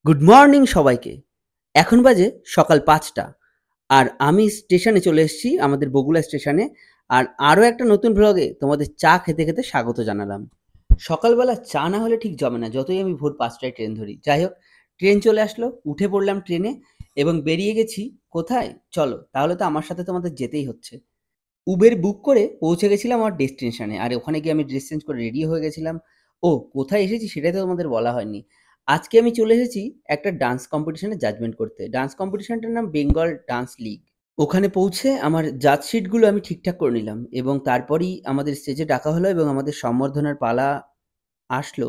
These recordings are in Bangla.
গুড মর্নিং সবাইকে। এখন বাজে সকাল ৫টা আর আমি স্টেশনে চলে এসেছি, আমাদের বগুড়া স্টেশনে। আর আরও একটা নতুন ভ্লগে তোমাদের চা খেতে খেতে স্বাগত জানালাম। সকালবেলা চা না হলে ঠিক জমে না, যতই আমি ভোর ৫টায় ট্রেন ধরি। যাই হোক, ট্রেন চলে আসলো, উঠে পড়লাম ট্রেনে এবং বেরিয়ে গেছি। কোথায়? চলো, তাহলে তো আমার সাথে তোমাদের যেতেই হচ্ছে। উবের বুক করে পৌঁছে গেছিলাম আমার ডেস্টিনেশনে। আর ওখানে গিয়ে আমি ড্রেস চেঞ্জ করে রেডি হয়ে গেছিলাম। ও কোথায় এসেছি সেটাই তো তোমাদের বলা হয়নি। আজকে আমি চলে এসেছি একটা ডান্স কম্পিটিশনে জাজমেন্ট করতে। ডান্স কম্পিটিশনটার নাম বেঙ্গল ডান্স লিগ। ওখানে পৌঁছে আমার জাজ শিটগুলো আমি ঠিকঠাক করে নিলাম এবং তারপরেই আমাদের স্টেজে ডাকা হলো এবং আমাদের সম্বর্ধনার পালা আসলো।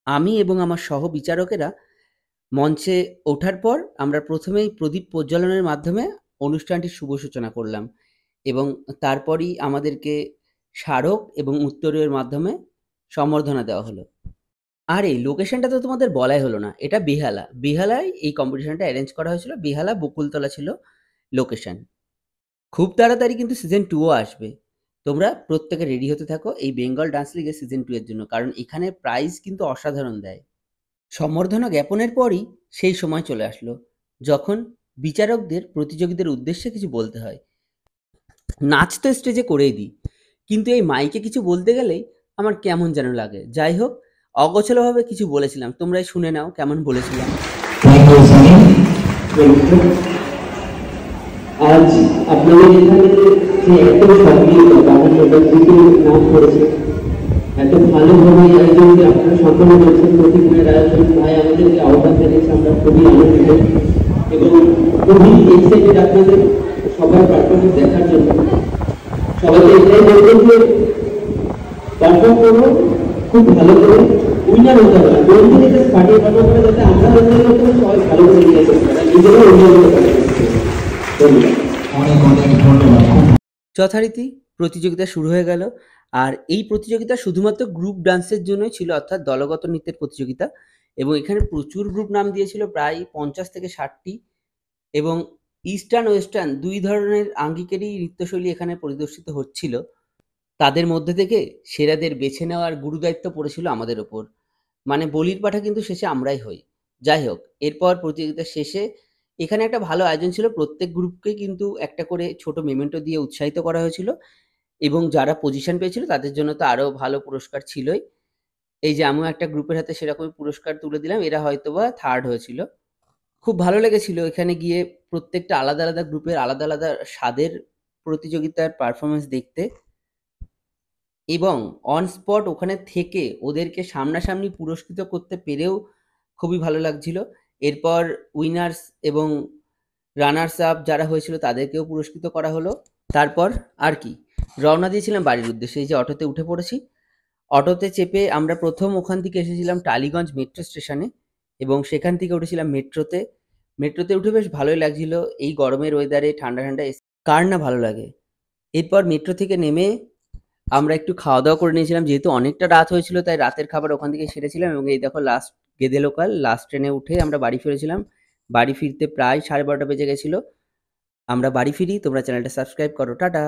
আমি এবং আমার সহ বিচারকেরা মঞ্চে ওঠার পর আমরা প্রথমেই প্রদীপ প্রজ্বলনের মাধ্যমে অনুষ্ঠানটির শুভ সূচনা করলাম এবং তারপরই আমাদেরকে স্মারক এবং উত্তরীয়ের মাধ্যমে সম্বর্ধনা দেওয়া হলো। আর এই লোকেশনটা তো তোমাদের বলাই হলো না, এটা বেহালা। বেহালায় এই কম্পিটিশনটা অ্যারেঞ্জ করা হয়েছিল। বেহালা বকুলতলা ছিল লোকেশন। খুব তাড়াতাড়ি কিন্তু সিজন 2ও আসবে। তোমরা প্রত্যেকে রেডি হতে থাকো এই বেঙ্গল ডান্স লিগের সিজন 2 এর জন্য, কারণ এখানে প্রাইজ কিন্তু অসাধারণ দেয়। সম্বর্ধনা জ্ঞাপনের পরই সেই সময় চলে আসলো যখন বিচারকদের প্রতিযোগীদের উদ্দেশ্যে কিছু বলতে হয়। নাচ তো স্টেজে করেই দিই, কিন্তু এই মাইকে কিছু বলতে গেলেই আমার কেমন যেন লাগে। যাই হোক, অগোছালোভাবে কিছু বলেছিলাম, তোমরাই শুনে নাও কেমন বলেছিলাম। আজ আপনাদের এখানে যে এত সক্রিয়তা বাংলা সদস্যকে নাম করেছে, এত ভালোভাবে আয়োজনকে আপনারা সম্পন্ন করেছেন। প্রতিদিনের আয়োজন ভাই আমাদেরকে আহ্বান জানিয়েছে, আমরা খুবই আনন্দিত এবং খুবই এক্সাইটেড আপনাদের সবার পারফরমেন্স দেখার জন্য। সবাইকে এটাই বলবেন যে পারফর্ম করবো খুব ভালো করে, উইনার হতে হবে না। কোন দিকে জাস্ট পার্টির পারফর্ম করে যাতে আমরা উইনার হতে হবে, সবাই ভালো করে নিয়ে আসতে পারে, নিজেরাও উইনার হতে পারে। যথারীতি প্রতিযোগিতা শুরু হয়ে গেল। আর এই প্রতিযোগিতা শুধুমাত্র গ্রুপ ডান্সের জন্যই ছিল, অর্থাৎ দলগত নৃত্যের প্রতিযোগিতা। এবং এখানে প্রচুর গ্রুপ নাম দিয়েছিল, প্রায় 50 থেকে 60টি। এবং ইস্টার্ন ওয়েস্টার্ন দুই ধরনের আঙ্গিকেরই নৃত্যশৈলী এখানে পরিদর্শিত হচ্ছিল। তাদের মধ্যে থেকে সেরাদের বেছে নেওয়ার গুরুদায়িত্ব পড়েছিল আমাদের ওপর। মানে বলির পাঠা কিন্তু শেষে আমরাই হই। যাই হোক, এরপর প্রতিযোগিতা শেষে এখানে একটা ভালো আয়োজন ছিল। প্রত্যেক গ্রুপকে কিন্তু একটা করে ছোট মেমেন্টো দিয়ে উৎসাহিত করা হয়েছিল এবং যারা পজিশন পেয়েছিল তাদের জন্য তো আরও ভালো পুরস্কার ছিলই। এই যে আমিও একটা গ্রুপের হাতে সেরকমই পুরস্কার তুলে দিলাম, এরা হয়তোবা থার্ড হয়েছিল। খুব ভালো লেগেছিল এখানে গিয়ে প্রত্যেকটা আলাদা আলাদা গ্রুপের আলাদা আলাদা স্বাদের প্রতিযোগিতার পারফরমেন্স দেখতে এবং অন স্পট ওখানে থেকে ওদেরকে সামনাসামনি পুরস্কৃত করতে পেরেও খুবই ভালো লাগছিল। এরপর উইনার্স এবং রানার্স আপ যারা হয়েছিল তাদেরকেও পুরস্কৃত করা হলো। তারপর আর কি, রওনা দিয়েছিলাম বাড়ির উদ্দেশ্যে। এই যে অটোতে উঠে পড়েছি, অটোতে চেপে আমরা প্রথম ওখান থেকে এসেছিলাম টালিগঞ্জ মেট্রো স্টেশনে এবং সেখান থেকে উঠেছিলাম মেট্রোতে। মেট্রোতে উঠে বেশ ভালোই লাগছিল এই গরমের ওয়েদারে, ঠান্ডা ঠান্ডা কার না ভালো লাগে। এরপর মেট্রো থেকে নেমে আমরা একটু খাওয়া দাওয়া করে নিয়েছিলাম, যেহেতু অনেকটা রাত হয়েছিল তাই রাতের খাবার ওখান থেকে সেরেছিলাম। এবং এই দেখো লাস্ট গেদে লোকাল লাস্ট ট্রেনে উঠে আমরা বাড়ি ফিরেছিলাম। বাড়ি ফিরতে প্রায় 12:30 বেজে গেছিলো। আমরা বাড়ি ফিরি। তোমরা চ্যানেলটা সাবস্ক্রাইব করো। টাটা।